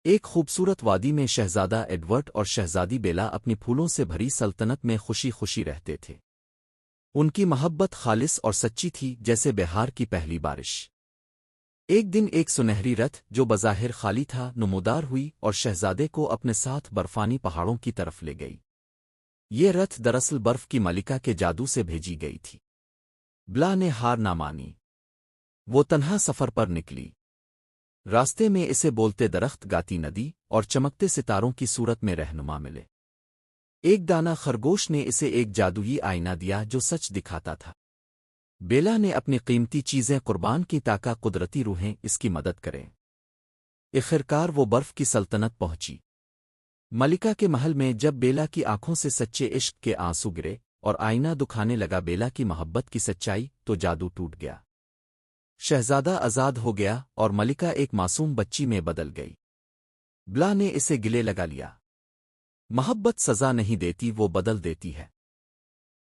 ایک خوبصورت وادی میں شہزادہ ایڈورڈ اور شہزادی بیلا اپنی پھولوں سے بھری سلطنت میں خوشی خوشی رہتے تھے۔ ان کی محبت خالص اور سچی تھی جیسے بہار کی پہلی بارش۔ ایک دن ایک سنہری رتھ جو بظاہر خالی تھا نمودار ہوئی اور شہزادے کو اپنے ساتھ برفانی پہاڑوں کی طرف لے گئی۔ یہ رتھ دراصل برف کی ملکہ کے جادو سے بھیجی گئی تھی۔ بلا نے ہار نہ مانی۔ وہ تنہا سفر پر نکلی۔ راستے میں اسے بولتے درخت، گاتی ندی اور چمکتے ستاروں کی صورت میں رہنما ملے۔ ایک دانا خرگوش نے اسے ایک جادوئی آئینہ دیا جو سچ دکھاتا تھا۔ بیلا نے اپنی قیمتی چیزیں قربان کی تاکہ قدرتی روحیں اس کی مدد کریں۔ آخرکار وہ برف کی سلطنت پہنچی۔ ملکہ کے محل میں جب بیلا کی آنکھوں سے سچے عشق کے آنسو گرے اور آئینہ دکھانے لگا بیلا کی محبت کی سچائی، تو جادو ٹوٹ گیا۔ شہزادہ آزاد ہو گیا اور ملکہ ایک معصوم بچی میں بدل گئی۔ بلا نے اسے گلے لگا لیا۔ محبت سزا نہیں دیتی، وہ بدل دیتی ہے۔